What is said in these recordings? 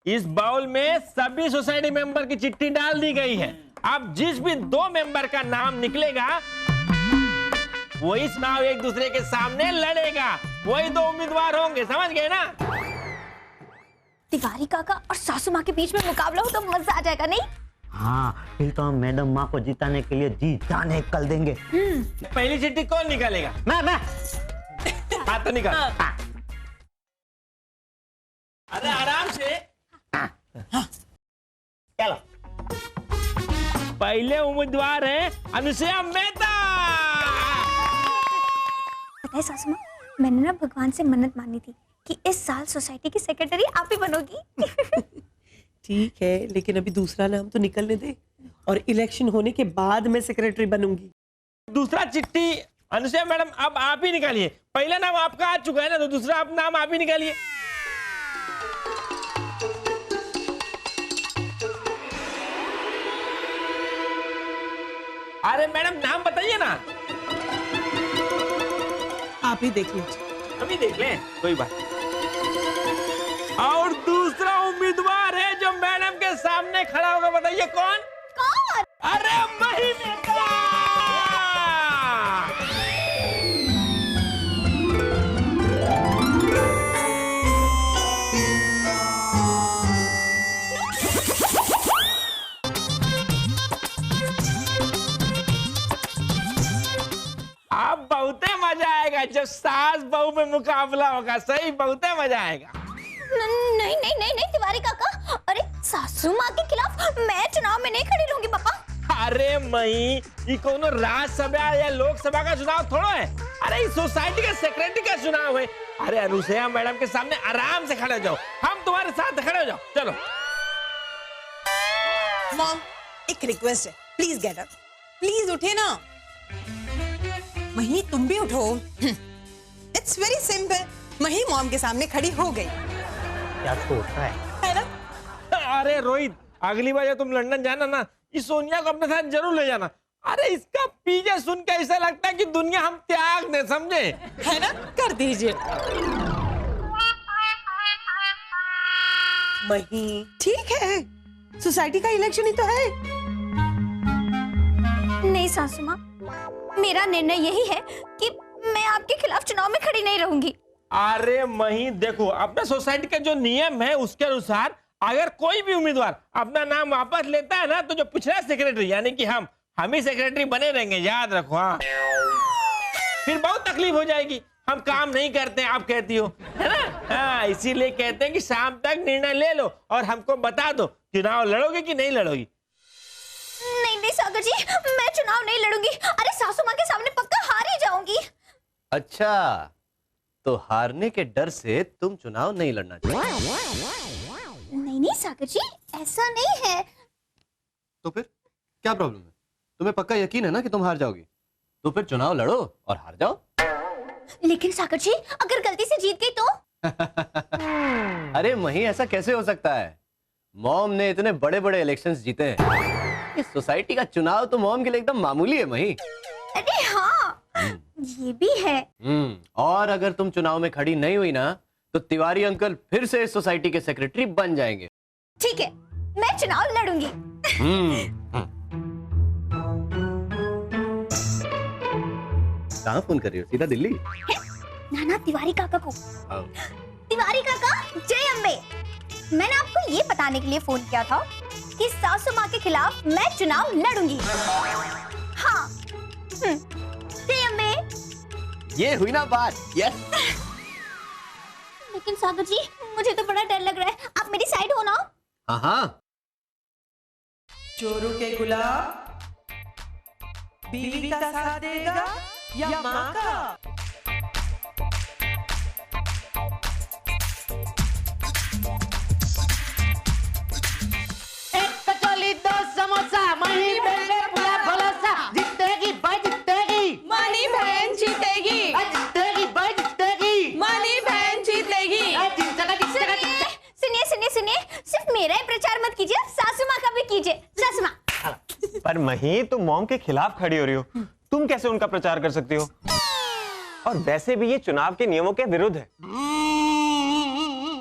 इस बाउल में सभी सोसाइटी मेंबर की चिट्ठी डाल दी गई है। अब जिस भी 2 मेंबर का नाम निकलेगा वही चुनाव एक दूसरे के सामने लड़ेगा। वही 2 उम्मीदवार होंगे, समझ गए ना? तिवारी काका और सासू माँ के बीच में मुकाबला हो तो मजा आ जाएगा, नहीं? हाँ, फिर तो हम मैडम माँ को जिताने के लिए जी जान निकल देंगे। पहली चिट्ठी कौन निकालेगा? मैं। हाँ तो निकाल। हाँ। अरे आराम से। चलो। पहले उम्मीदवार है अनुसुईया मेहता। पता है सासू माँ, मैंने ना भगवान से मन्नत मानी थी कि इस साल सोसाइटी की सेक्रेटरी आप ही बनोगी। ठीक है, लेकिन अभी दूसरा नाम तो निकलने दे, और इलेक्शन होने के बाद मैं सेक्रेटरी बनूंगी। दूसरा चिट्ठी अनुसुईया मैडम अब आप ही निकालिए। पहला नाम आपका आ चुका है ना, तो दूसरा नाम आप ही निकालिए। अरे मैडम नाम बताइए ना। आप ही देख लीजिए। अभी देख लें, कोई बात। और दूसरा उम्मीदवार है जो मैडम के सामने खड़ा होगा, बताइए कौन? कौन? अरे मही मेहता। अब बहुते मजा आएगा जब सास बहू में मुकाबला होगा। सही, बहुते मजा आएगा। नहीं नहीं नहीं नहीं तिवारी काका, अरे सासू माँ के खिलाफ मैं चुनाव में नहीं खड़ी रहूंगी पापा। अरे मई, ये कोनो राज्यसभा या लोकसभा का चुनाव थोड़ा है। अरे इस सोसाइटी का सेक्रेटरी का चुनाव है। अरे अनुसुईया मैडम के सामने आराम से खड़े हो जाओ, हम तुम्हारे साथ खड़े हो जाओ। चलो। मॉम, एक रिक्वेस्ट है, प्लीज गेट अप, प्लीज उठे ना। मही तुम भी उठो। इट्स वेरी सिंपल, मही मॉम के सामने खड़ी हो गई। क्या सोचता है ना? अरे रोहित, अगली बार जब तुम लंदन जाना ना, इस सोनिया को अपने साथ जरूर ले जाना। अरे इसका पीछे सुन के ऐसा लगता है कि दुनिया हम त्याग दे, समझे? है ना? कर दीजिए। मही ठीक है, सोसाइटी का इलेक्शन ही तो है। नहीं सासू माँ, मेरा निर्णय यही है कि मैं आपके खिलाफ चुनाव में खड़ी नहीं रहूंगी। अरे मही देखो, अपने सोसाइटी का जो नियम है उसके अनुसार अगर कोई भी उम्मीदवार अपना नाम वापस लेता है ना, तो जो पिछला सेक्रेटरी यानी कि हम ही सेक्रेटरी बने रहेंगे, याद रखो। हाँ, फिर बहुत तकलीफ हो जाएगी, हम काम नहीं करते आप कहती हो, है ना? हाँ, इसीलिए कहते हैं कि शाम तक निर्णय ले लो और हमको बता दो चुनाव लड़ोगे कि नहीं लड़ोगी। नहीं नहीं सागर जी, मैं चुनाव नहीं लड़ूंगी। अरे सासू माँ के सामने पक्का हार ही जाऊंगी। अच्छा, तो हारने के डर से तुम चुनाव नहीं लड़ना चाहते? नहीं नहीं सागर जी, ऐसा नहीं है। तो फिर क्या प्रॉब्लम है? तुम्हें पक्का यकीन है ना कि तुम हार जाओगी? तो फिर चुनाव लड़ो और हार जाओ। लेकिन सागर जी, अगर गलती से जीत गई तो? अरे मही, ऐसा कैसे हो सकता है? मॉम ने इतने बड़े बड़े इलेक्शंस जीते हैं, इस सोसाइटी का चुनाव तो मॉम के लिए एकदम मामूली है मही। अरे हाँ, ये भी है। और अगर तुम चुनाव में खड़ी नहीं हुई ना, तो तिवारी अंकल फिर से इस सोसाइटी के सेक्रेटरी बन जाएंगे। ठीक है, मैं चुनाव लड़ूंगी। कहाँ फोन कर रही हो? सीधा दिल्ली? नाना तिवारी काका को। तिवारी काका, जय अम्बे। मैंने आपको ये बताने के लिए फोन किया था कि सासू माँ के खिलाफ मैं चुनाव लड़ूंगी। हाँ, जय अम्बे। ये हुई ना बात। यस। लेकिन सागर जी, मुझे तो बड़ा डर लग रहा है, आप मेरी साइड हो ना? हाँ हाँ। चोरों के गुलाब बीवी का साथ देगा या माँ का? एक कचौली, 2 समोसा, मही बेले फुला फलोसा। जीतेगी भाई जीतेगी, मनी बहन जीतेगी, जीतेगी भाई जीतेगी, मनी बहन जीतेगी। सुनिए सुनिए सुनिए, सिर्फ मेरा ही प्रचार मत कीजिए, सासू माँ का भी कीजिए। सासू माँ। पर मही, तुम मॉम के खिलाफ खड़ी हो रही हो, तुम कैसे उनका प्रचार कर सकती हो? और वैसे भी ये चुनाव के नियमों के विरुद्ध है।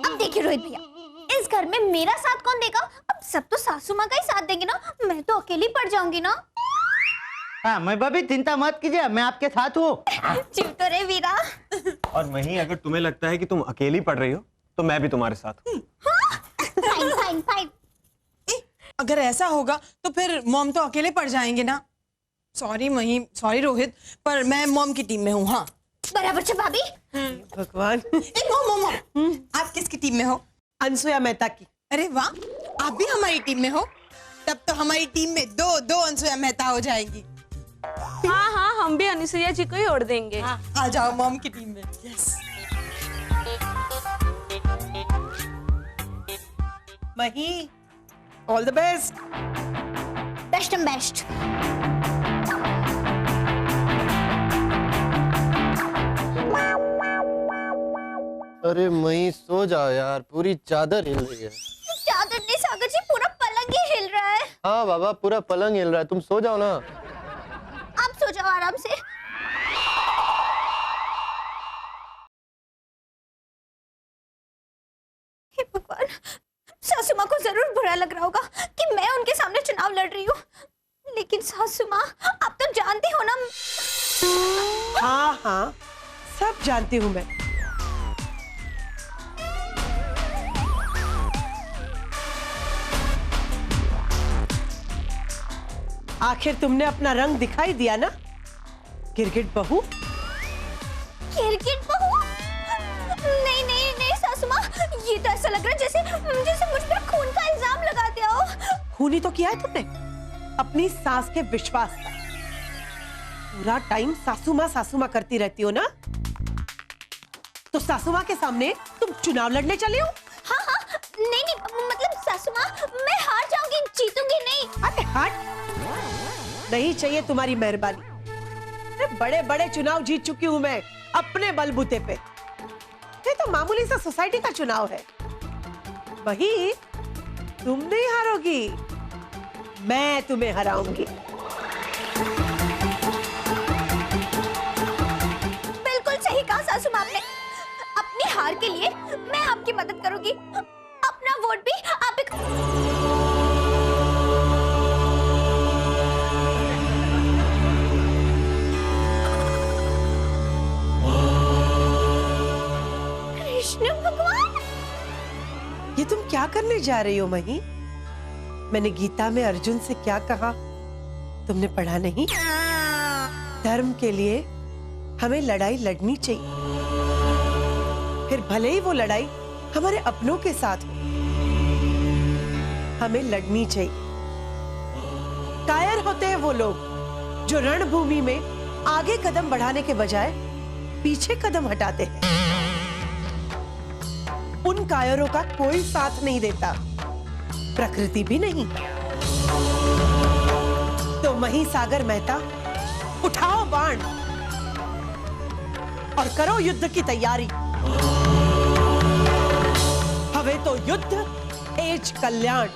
अब देखिए रोहित भैया, इस घर में मेरा साथ कौन देगा? अब सब तो सासू माँ का ही साथ देंगे ना, मैं तो अकेली पड़ जाऊंगी ना। हाँ मैं भाभी चिंता मत कीजिए, मैं आपके साथ हूँ। चिल तो रे वीरा। और मही, अगर तुम्हें लगता है कि तुम अकेली पढ़ रही हो तो मैं भी तुम्हारे साथ हूँ। Fine fine fine. अगर ऐसा होगा तो फिर मॉम तो अकेले पड़ जाएंगे ना। सॉरी मही, सॉरी रोहित, पर मैं मॉम की टीम में हूँ। हाँ बराबर से भाभी। भगवान। मॉम आप किसकी टीम में हो? अनसुया मेहता की। अरे वाह, आप भी हमारी टीम में हो? तब तो हमारी टीम में दो अनसुया मेहता हो जाएंगी। हाँ हाँ, हम भी अनुसुईया जी को ही ओढ़ देंगे। हाँ, आ जाओ मॉम की टीम में। यस। मही, all the best. Best and best. अरे मई सो जाओ यार, पूरी चादर हिल रही है। चादर नहीं सागर जी, पूरा पलंग ही हिल रहा है। हाँ बाबा, पूरा पलंग हिल रहा है, तुम सो जाओ ना। आप सो जाओ आराम से। हे भगवान, सासू माँ को जरूर बुरा लग रहा होगा कि मैं उनके सामने चुनाव लड़ रही हूँ, लेकिन सासू माँ आप तो जानती हो ना। हाँ हाँ, सब जानती हूँ मैं। आखिर तुमने अपना रंग दिखाई दिया ना, गिरगिट बहू। गिरगिट बहू? नहीं नहीं नहीं सासू माँ, ये तो ऐसा लग रहा है जैसे जैसे मुझ पर खून का इल्जाम लगाते हो। खून ही तो किया है तुमने, अपनी सास के विश्वास का। पूरा टाइम सासू माँ करती रहती हो ना, तो सासू माँ के सामने तुम चुनाव लड़ने चले हो? हाँ हाँ, नहीं नहीं मतलब सासू माँ, मैं हार जाऊंगी, जीतूंगी नहीं। अरे हट, नहीं चाहिए तुम्हारी मेहरबानी। बड़े बड़े चुनाव जीत चुकी हूं मैं अपने बलबूते पे। ये तो मामूली सा सोसाइटी का चुनाव है। वही तुम नहीं हारोगी, मैं तुम्हें हराऊंगी। बिल्कुल सही कहा सासू माँ ने। अपनी हार के लिए मैं आपकी मदद करूंगी, अपना वोट भी आप ही। कृष्ण भगवान, ये तुम क्या करने जा रही हो मही? मैंने गीता में अर्जुन से क्या कहा, तुमने पढ़ा नहीं? धर्म के लिए हमें लड़ाई लड़नी चाहिए, फिर भले ही वो लड़ाई हमारे अपनों के साथ हो, हमें लड़नी चाहिए। कायर होते हैं वो लोग जो रणभूमि में आगे कदम बढ़ाने के बजाय पीछे कदम हटाते हैं। उन कायरों का कोई साथ नहीं देता, प्रकृति भी नहीं। तो मही सागर मेहता, उठाओ बाण और करो युद्ध की तैयारी। हवे तो युद्ध एज कल्याण।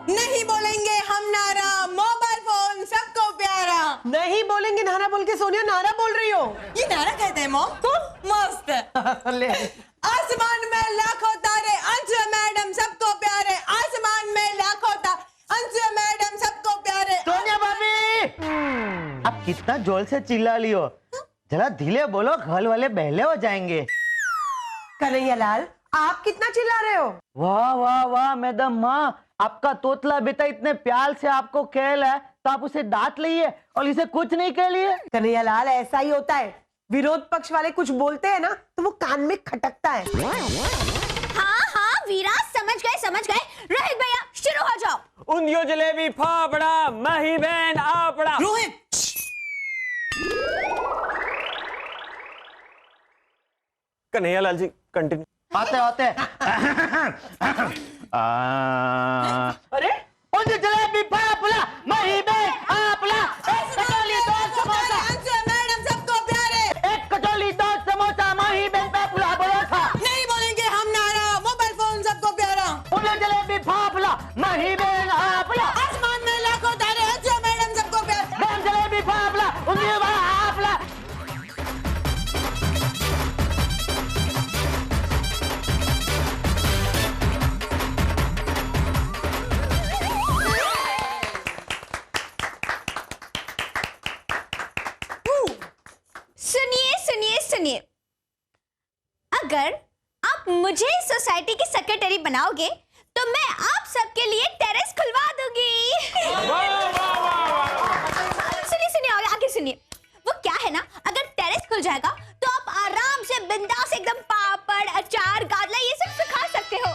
नहीं बोलेंगे हम नारा, मोबाइल फोन सबको प्यारा। नहीं बोलेंगे नारा बोल के सोनिया नारा बोल रही हो। ये नारा कहते हैं मॉम तो मस्त है। ले। आसमान में लाखों तारे, अंशुया मैडम सबको प्यारे। आसमान में लाखों तारे, अंशुया मैडम सबको प्यारे। सोनिया भाभी, आप कितना जोर से चिल्ला रही हो, जरा धीरे बोलो, घर वाले बहले हो जाएंगे। कन्हैया लाल, आप कितना चिल्ला रहे हो? वाह वाह वाह मैडम माँ, आपका तोतला बेटा इतने प्यार से आपको कह रहा है तो आप उसे डांट लिए और इसे कुछ नहीं कह लिए। कन्हैया लाल, ऐसा ही होता है, विरोध पक्ष वाले कुछ बोलते हैं ना तो वो कान में खटकता है। हाँ हाँ वीरा, समझ गए। रोहित भैया शुरू हो जाओ। उंधियो जलेबी फाफड़ा, मही बहन आपड़ा। रोहित, कन्हैया लाल जी कंटिन्यू। आते अरे उंधियो जलेबी फाफड़ा, मही बहन आपड़ा। एक कटोरी दो समोसा, अंशुया मैडम सबको प्यारे। एक कटोरी दो समोसा, मही बहन फाफड़ा परोठा। नहीं बोलेंगे हम नारा, मोबाइल फोन सबको प्यारा। उंधियो जलेबी फाफड़ा, मही बहन अगर आप मुझे सोसाइटी की सेक्रेटरी बनाओगे तो मैं आप सबके लिए टेरेस खुलवा दूंगी। सुनिए सुनिए आगे सुनिए। वो क्या है ना, अगर टेरेस खुल जाएगा तो आप आराम से बिंदास एकदम पापड़, अचार, गाजला ये सब सुखा सकते हो।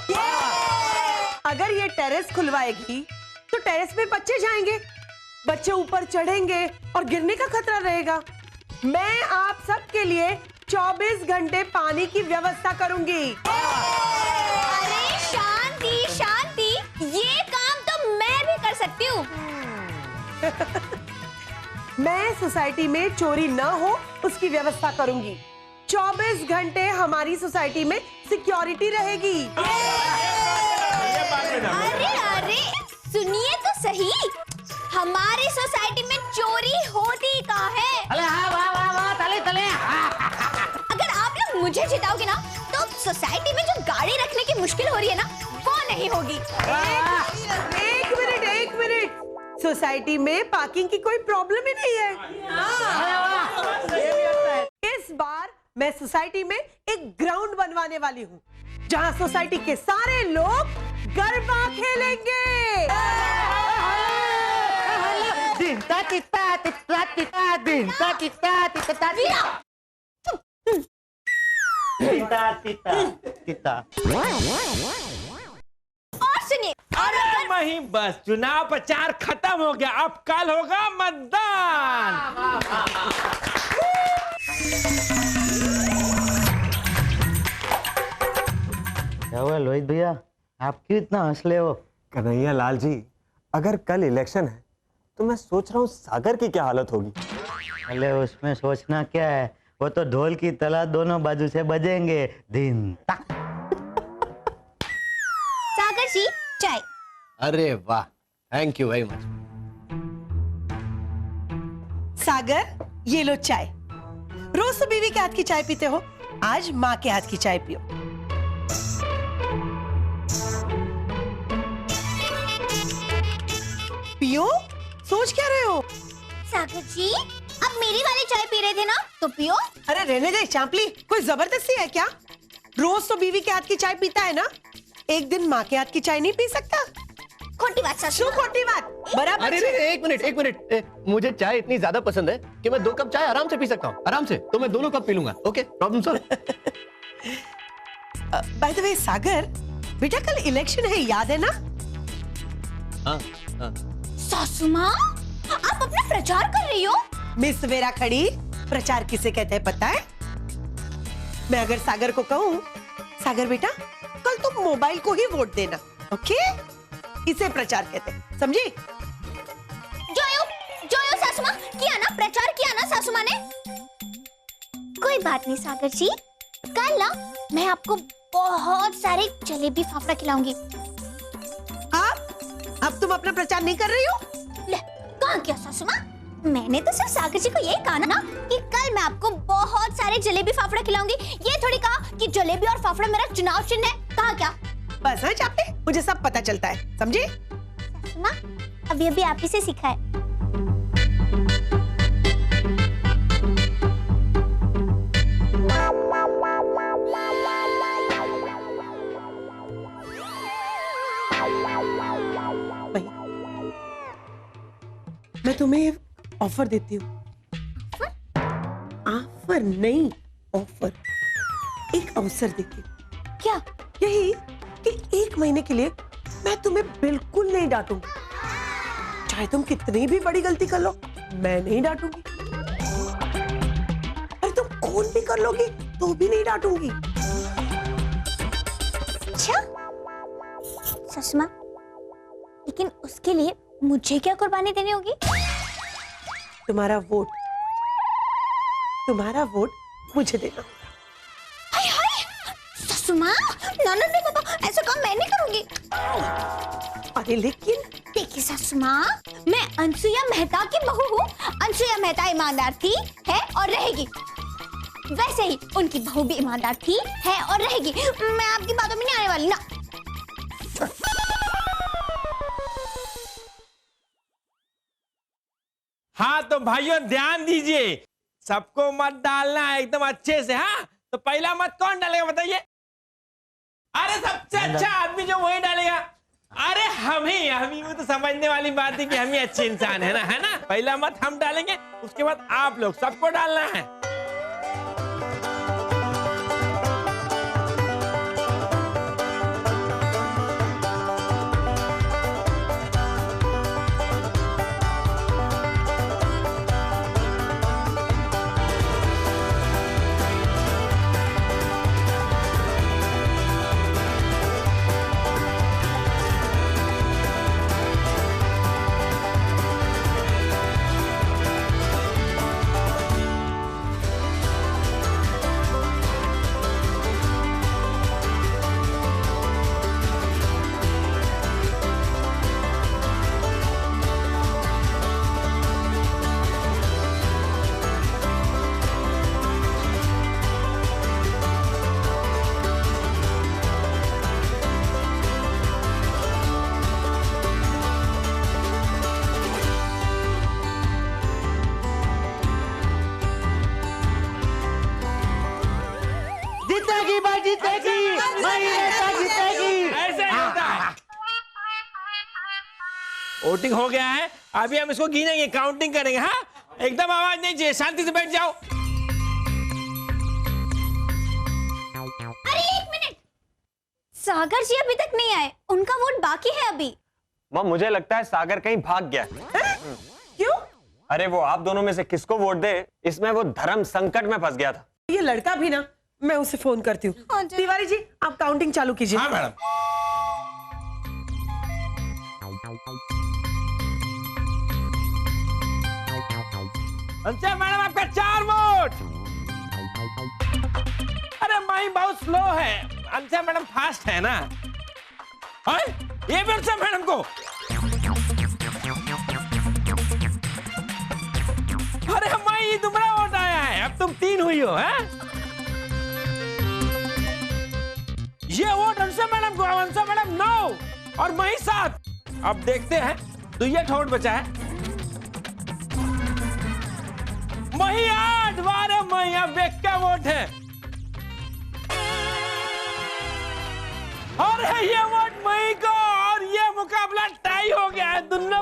अगर ये टेरेस खुलवाएगी तो टेरेस पे बच्चे जाएंगे, बच्चे ऊपर चढ़ेंगे और गिरने का खतरा रहेगा। मैं आप सबके लिए 24 घंटे पानी की व्यवस्था करूंगी। अरे शांति शांति, ये काम तो मैं भी कर सकती हूँ। मैं सोसाइटी में चोरी न हो उसकी व्यवस्था करूंगी। 24 घंटे हमारी सोसाइटी में सिक्योरिटी रहेगी। अरे अरे सुनिए तो सही, हमारी सोसाइटी में चोरी होती कहाँ है? अरे हाँ वाह वाह वाह तले तले। अगर आप लोग मुझे जिताओगे ना तो सोसाइटी में जो गाड़ी रखने की मुश्किल हो रही है ना वो नहीं होगी। एक मिनट, सोसाइटी में पार्किंग की कोई प्रॉब्लम ही नहीं है। इस बार मैं सोसाइटी में एक ग्राउंड बनवाने वाली हूँ जहाँ सोसाइटी के सारे लोग गरबा खेलेंगे। दिन ता तिता तिता तिता दिन ता तिता तिता तिता तिता तिता। और सुनिए, और अरे वही बस चुनाव प्रचार खत्म हो गया, अब कल होगा मतदान। क्या हुआ लोहित भैया, आप क्यों इतना हंस रहे हो? कन्हैया लाल जी, अगर कल इलेक्शन है तो मैं सोच रहा हूँ सागर की क्या हालत होगी। अरे उसमें सोचना क्या है, वो तो ढोल की तरह दोनों बाजू से बजेंगे। दिन ता। सागर जी चाय। अरे वाह, थैंक यू वेरी मच। सागर ये लो चाय। रोज तो बीवी के हाथ की चाय पीते हो, आज माँ के हाथ की चाय पियो। पियो, सोच क्या रहे हो? सागर जी आप मेरी वाली चाय पी रहे थे ना, तो पियो। अरे रहने दे चांपली, कोई जबरदस्ती है क्या? रोज तो बीवी के हाथ की चाय पीता है ना, एक दिन माँ के हाथ की चाय नहीं पी सकता? खोटी बात सासू। क्यों खोटी बात? बराबर अरे से- एक मिनट, मुझे चाय इतनी ज्यादा पसंद है कि मैं 2 कप चाय आराम से पी सकता हूँ, आराम से। तो मैं दोनों कप पी लूंगा। Okay, problem solve. By the way Sagar, बेटा कल इलेक्शन है, याद है ना? हाँ हाँ। सासू माँ आप अपना प्रचार कर रही हो? मिस वेरा खड़ी, प्रचार किसे कहते हैं पता है? मैं अगर सागर को कहूँ, सागर बेटा कल तुम मोबाइल को ही वोट देना, ओके? इसे प्रचार कहते हैं, समझी? जोयो सासू माँ, किया ना प्रचार, किया ना सासू माँ ने। कोई बात नहीं सागर जी, कल ना मैं आपको बहुत सारे जलेबी फाफड़ा खिलाऊंगी। अब तुम अपना प्रचार नहीं कर रही हो? ले, कहाँ किया सासू माँ? मैंने तो सिर्फ सागर जी को यही कहा ना कि कल मैं आपको बहुत सारे जलेबी फाफड़ा खिलाऊंगी। ये थोड़ी कहा कि जलेबी और फाफड़ा मेरा चुनाव चिन्ह है। कहा क्या? बस हाँ चापते, मुझे सब पता चलता है, समझी? सासू माँ अभी आप ही से सीखा है। मैं तुम्हें ऑफर देती हूँ। ऑफर नहीं, ऑफर, एक अवसर देती हूँ। क्या? यही कि 1 महीने के लिए मैं तुम्हें बिल्कुल नहीं डांटूंगी। चाहे तुम कितनी भी बड़ी गलती कर लो, मैं नहीं डांटूंगी। अरे तुम खून भी कर लोगी तो भी नहीं डांटूंगी। अच्छा सासू माँ, लेकिन उसके लिए मुझे क्या कुर्बानी देनी होगी? तुम्हारा वोट मुझे देना। हाय हाय सासू माँ, ननद पापा ऐसा काम मैं नहीं करूंगी। अरे लेकिन देखिए सासू माँ, मैं अनसुया मेहता की बहू हूँ। अनसुया मेहता ईमानदार थी, है और रहेगी। वैसे ही उनकी बहू भी ईमानदार थी, है और रहेगी। मैं आपकी बातों में नहीं आने वाली ना। हाँ तो भाइयों ध्यान दीजिए, सबको मत डालना है एकदम अच्छे से। हाँ, तो पहला मत कौन डालेगा बताइए? अरे सबसे अच्छा आदमी जो वही डालेगा। अरे हम ही वो तो समझने वाली बात है कि हम ही अच्छे इंसान है ना। पहला मत हम डालेंगे, उसके बाद आप लोग सबको डालना है। जीतेगी भाई, जीतेगी भाई, नेता जीतेगी। ऐसे ही होता है। वोटिंग हो गया है, अभी हम इसको गिनेंगे, काउंटिंग करेंगे। हाँ, एकदम आवाज नहीं चाहिए, शांति से बैठ जाओ। अरे एक मिनट, सागर जी अभी तक नहीं आए, उनका वोट बाकी है अभी। मॉम मुझे लगता है सागर कहीं भाग गया। क्यों? अरे वो आप दोनों में से किसको वोट दे, इसमें वो धर्म संकट में फंस गया था। ये लड़का भी ना, मैं उसे फोन करती हूँ। हाँ जी। तिवारी जी आप काउंटिंग चालू कीजिए। हाँ मैडम। अच्छा मैडम, आपका 4 वोट। अरे माही बहुत स्लो है, अंशा मैडम फास्ट है ना। ये भी अंशा मैडम को। अरे माही तुम्हारा वोट आया है, अब तुम 3 हुई हो। है ये वोट अंशा मैडम को, अंशा मैडम 9 और माही 7। अब देखते हैं, तो ये वोट बचा है। मही 8 बारे मही, अब देख क्या वोट है। और ये वोट मही को, और ये मुकाबला टाई हो गया है दोनों।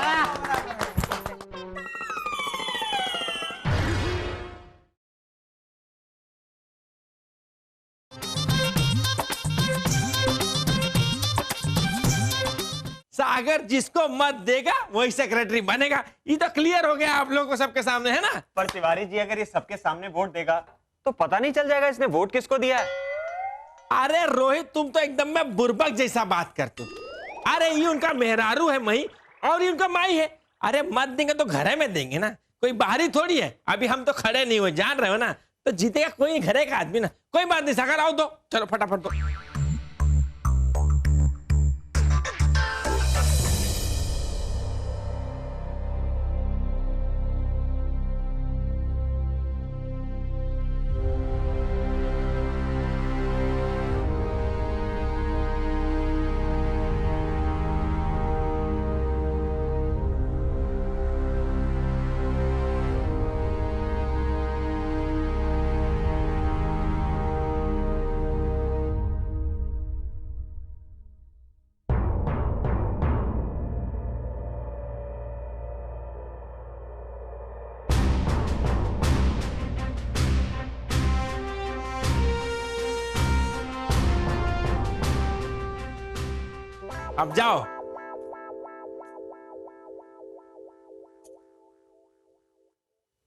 सागर जिसको मत देगा वही सेक्रेटरी बनेगा। ये तो क्लियर हो गया आप लोगों को सबके सामने, है ना। पर तिवारी जी अगर ये सबके सामने वोट देगा तो पता नहीं चल जाएगा इसने वोट किसको दिया है। अरे रोहित, तुम तो एकदम में बुर्बक जैसा बात करते हो। अरे ये उनका मेहरारू है मही, और ये उनका माई है। अरे मत देंगे तो घरे में देंगे ना, कोई बाहरी थोड़ी है। अभी हम तो खड़े नहीं हुए, जान रहे हो ना, तो जीतेगा कोई घरे का आदमी ना। कोई बात नहीं, सागर आओ तो चलो फटाफट दो। अब जाओ।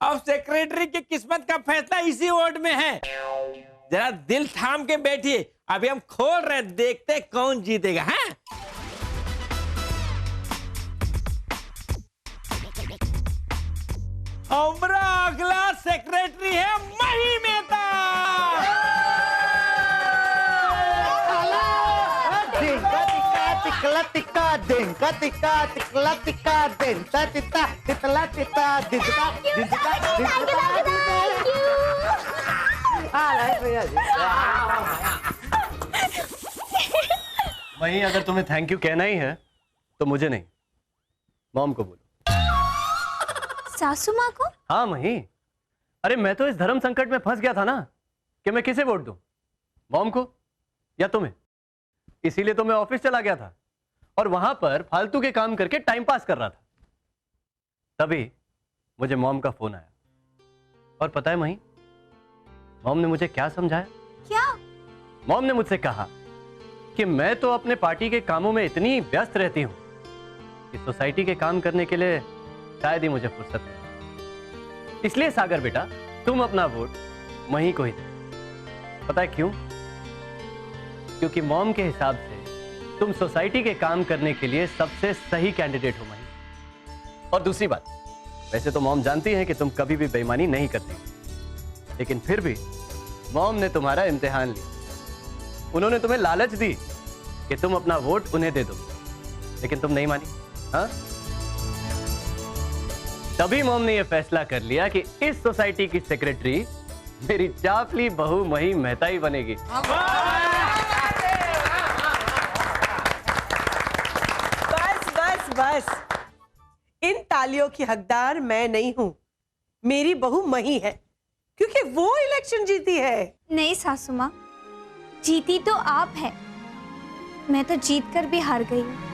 अब सेक्रेटरी की किस्मत का फैसला इसी वोट में है। जरा दिल थाम के बैठिए, अभी हम खोल रहे हैं, देखते कौन जीतेगा। हैं? हमारा अगला सेक्रेटरी है मही मेहता। टिकला टिक्का देंका टिक्का टिकला टिक्का देंता टिता टितला टिता दिदता दिदता वहीं अगर तुम्हें थैंक यू कहना ही है तो मुझे नहीं, मॉम को बोलो। सासू माँ को? हाँ मही, अरे मैं तो इस धर्म संकट में फंस गया था ना, कि मैं किसे वोट दूं, मॉम को या तुम्हें। इसीलिए तो मैं ऑफिस चला गया था और वहां पर फालतू के काम करके टाइम पास कर रहा था। तभी मुझे मॉम का फोन आया और पता है मही, मॉम ने मुझे क्या समझाया? क्या? मॉम ने मुझसे कहा कि मैं तो अपने पार्टी के कामों में इतनी व्यस्त रहती हूं कि सोसाइटी के काम करने के लिए शायद ही मुझे फुर्सत नहीं। इसलिए सागर बेटा, तुम अपना वोट मही को ही दो। पता है क्यों? क्योंकि मॉम के हिसाब से तुम सोसाइटी के काम करने के लिए सबसे सही कैंडिडेट हो मही। और दूसरी बात, वैसे तो मॉम जानती है कि तुम कभी भी बेईमानी नहीं करती, लेकिन फिर भी मॉम ने तुम्हारा इम्तिहान लिया। उन्होंने तुम्हें लालच दी कि तुम अपना वोट उन्हें दे दो, लेकिन तुम नहीं मानी। हाँ, तभी मॉम ने यह फैसला कर लिया कि इस सोसाइटी की सेक्रेटरी मेरी चापली बहू मही मेहता ही बनेगी। बस बस बस, इन तालियों की हकदार मैं नहीं हूं, मेरी बहू मही है, क्योंकि वो इलेक्शन जीती है। नहीं सासू माँ, जीती तो आप है, मैं तो जीत कर भी हार गई हूँ।